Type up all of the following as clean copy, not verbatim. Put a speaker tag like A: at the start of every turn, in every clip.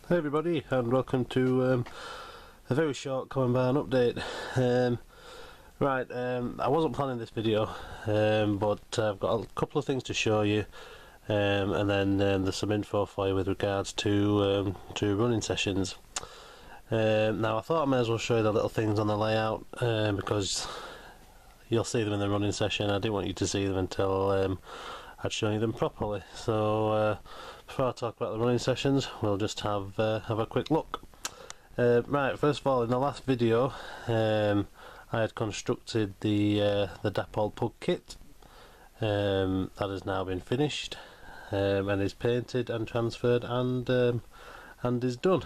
A: Hey everybody, and welcome to a very short Common Barn update. I wasn't planning this video, but I've got a couple of things to show you, and then there's some info for you with regards to running sessions. Now I thought I may as well show you the little things on the layout, because you'll see them in the running session. I didn't want you to see them until I'd shown you them properly. So before I talk about the running sessions, we'll just have a quick look. Right, first of all, in the last video I had constructed the Dapol pug kit. That has now been finished and is painted and transferred and is done.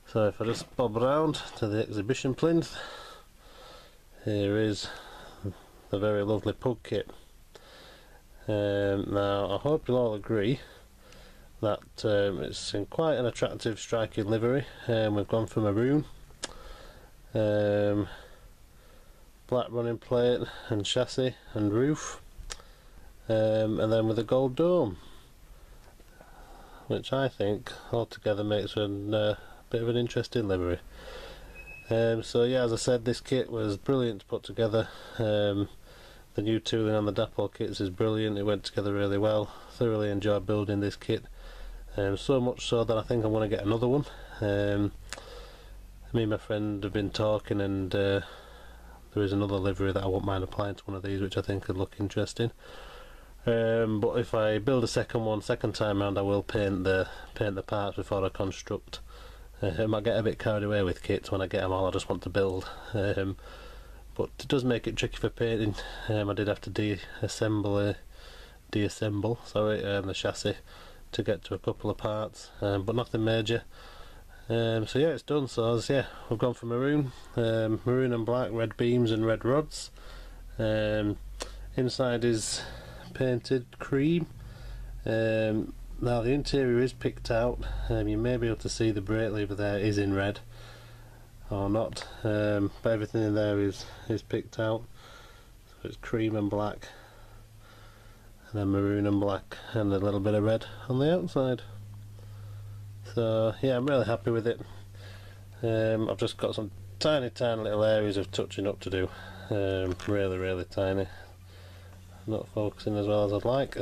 A: So if I just bob around to the exhibition plinth, here is the very lovely pug kit. Now I hope you'll all agree that it's in quite an attractive, striking livery. We've gone for maroon, black running plate and chassis and roof, and then with a gold dome, which I think altogether makes a bit of an interesting livery. So yeah, as I said, this kit was brilliant to put together. The new tooling on the Dapol kits is brilliant. It went together really well. Thoroughly enjoyed building this kit, so much so that I think I'm going to get another one. Me and my friend have been talking, and there is another livery that I won't mind applying to one of these, which I think could look interesting. But if I build a second time round, I will paint the parts before I construct. I might get a bit carried away with kits when I get them all. I just want to build. But it does make it tricky for painting. I did have to deassemble the chassis to get to a couple of parts, but nothing major. So yeah, it's done. So yeah, we've gone for maroon, maroon and black, red beams and red rods. Inside is painted cream. Now the interior is picked out. You may be able to see the brake lever there is in red, or not, but everything in there is picked out. So it's cream and black, and then maroon and black, and a little bit of red on the outside. So yeah, I'm really happy with it. I've just got some tiny little areas of touching up to do, really tiny. Not focusing as well as I'd like.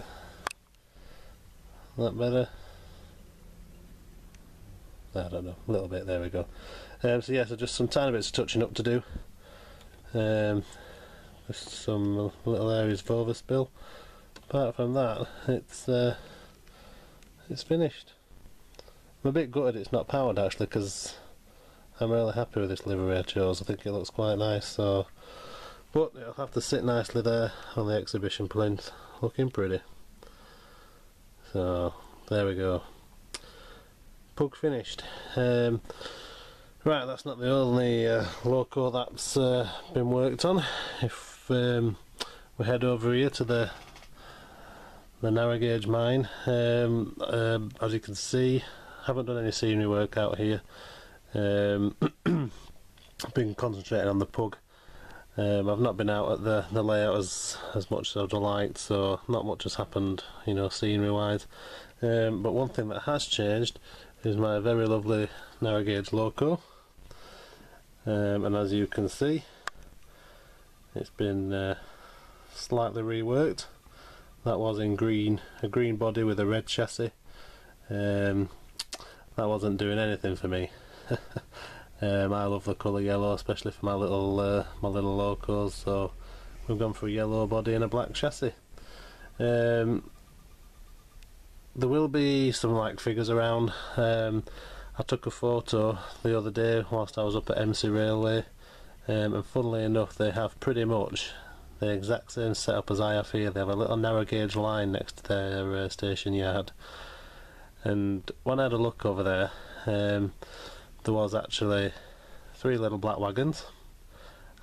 A: That better? I don't know, a little bit, there we go. So yeah, so just some tiny bits of touching up to do. Just some little areas of overspill. Apart from that, it's finished. I'm a bit gutted it's not powered actually, because I'm really happy with this livery I chose. I think it looks quite nice. So, but it'll have to sit nicely there on the exhibition plinth, looking pretty. So there we go. Pug finished. Right, that's not the only loco that's been worked on. If we head over here to the narrow gauge mine, as you can see, I haven't done any scenery work out here. I've been concentrating on the pug. I've not been out at the layout as much as I'd liked, so not much has happened, you know, scenery wise. But one thing that has changed is my very lovely narrow gauge loco, and as you can see, it's been slightly reworked. That was in green, a green body with a red chassis. That wasn't doing anything for me. I love the colour yellow, especially for my little locos, so we've gone for a yellow body and a black chassis. There will be some like figures around. I took a photo the other day whilst I was up at MC Railway, and funnily enough they have pretty much the exact same setup as I have here. They have a little narrow gauge line next to their station yard, and when I had a look over there, there was actually 3 little black wagons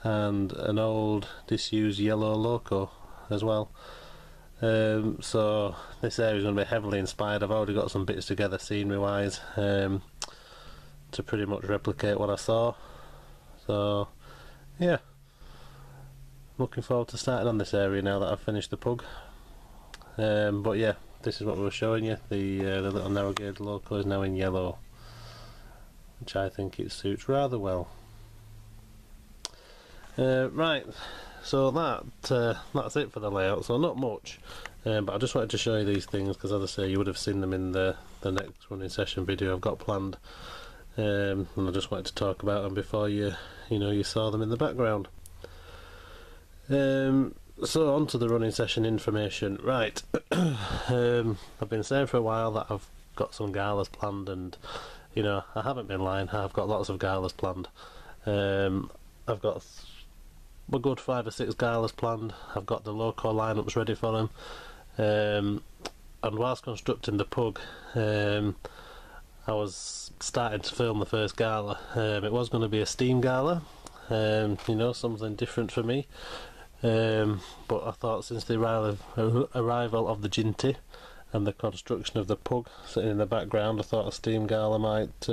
A: and an old disused yellow loco as well. So this area is going to be heavily inspired. I've already got some bits together scenery wise to pretty much replicate what I saw. So yeah, looking forward to starting on this area now that I've finished the pug. But yeah, this is what we were showing you. The little narrow gauge loco is now in yellow. which I think it suits rather well. Right, so that's it for the layout, so not much, but I just wanted to show you these things because, as I say, you would have seen them in the next running session video I've got planned, and I just wanted to talk about them before you saw them in the background. So on to the running session information. Right, I've been saying for a while that I've got some galas planned, and I haven't been lying. I've got lots of galas planned. I've got a good 5 or 6 galas planned. I've got the local lineups ready for them, and whilst constructing the pug, I was starting to film the first gala. It was going to be a steam gala, something different for me, but I thought since the arrival of the Ginty and the construction of the pug sitting in the background, I thought a steam gala might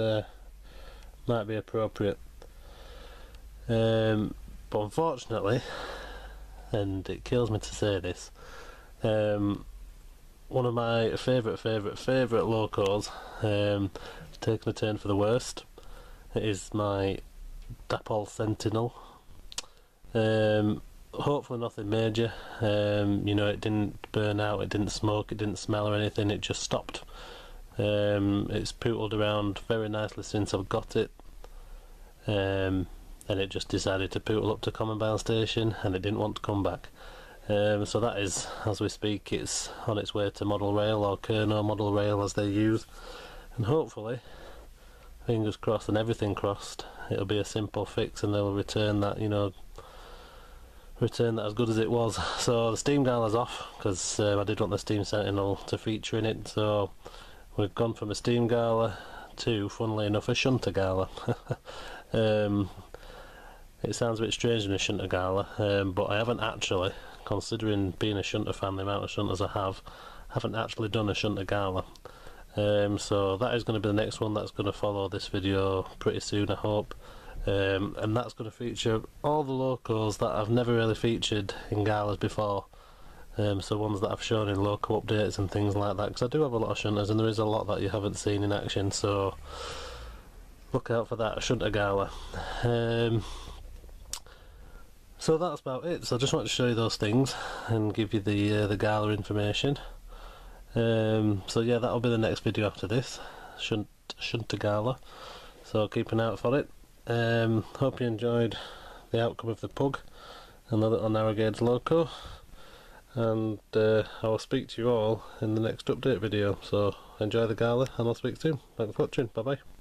A: be appropriate. But unfortunately, and it kills me to say this, one of my favourite locos has taken a turn for the worst. It is my Dapol Sentinel. Hopefully nothing major. It didn't burn out, it didn't smoke, it didn't smell or anything, it just stopped. It's pootled around very nicely since I've got it. And it just decided to pootle up to Commonwealth Station, and it didn't want to come back. So that is, as we speak, it's on its way to model rail, or Kerno model rail as they use, and hopefully, fingers crossed and everything crossed, it'll be a simple fix and they'll return that as good as it was. So the steam gala's off because I did want the Steam Sentinel to feature in it, so we've gone from a steam gala to, funnily enough, a shunter gala. It sounds a bit strange in a shunter gala, but I haven't actually, considering being a shunter fan, the amount of shunters I haven't actually done a shunter gala. So that is going to be the next one that's going to follow this video pretty soon, I hope. And that's going to feature all the locos that I've never really featured in galas before. So ones that I've shown in local updates and things like that, because I do have a lot of shunters and there is a lot that you haven't seen in action, so look out for that shunter gala. So that's about it. So I just wanted to show you those things and give you the gala information. So yeah, that'll be the next video after this, shunter gala. So keep an eye out for it. Hope you enjoyed the outcome of the pug and the little narrow gauge loco. And I will speak to you all in the next update video. So enjoy the gala, and I'll speak soon. Thanks for watching. Bye bye.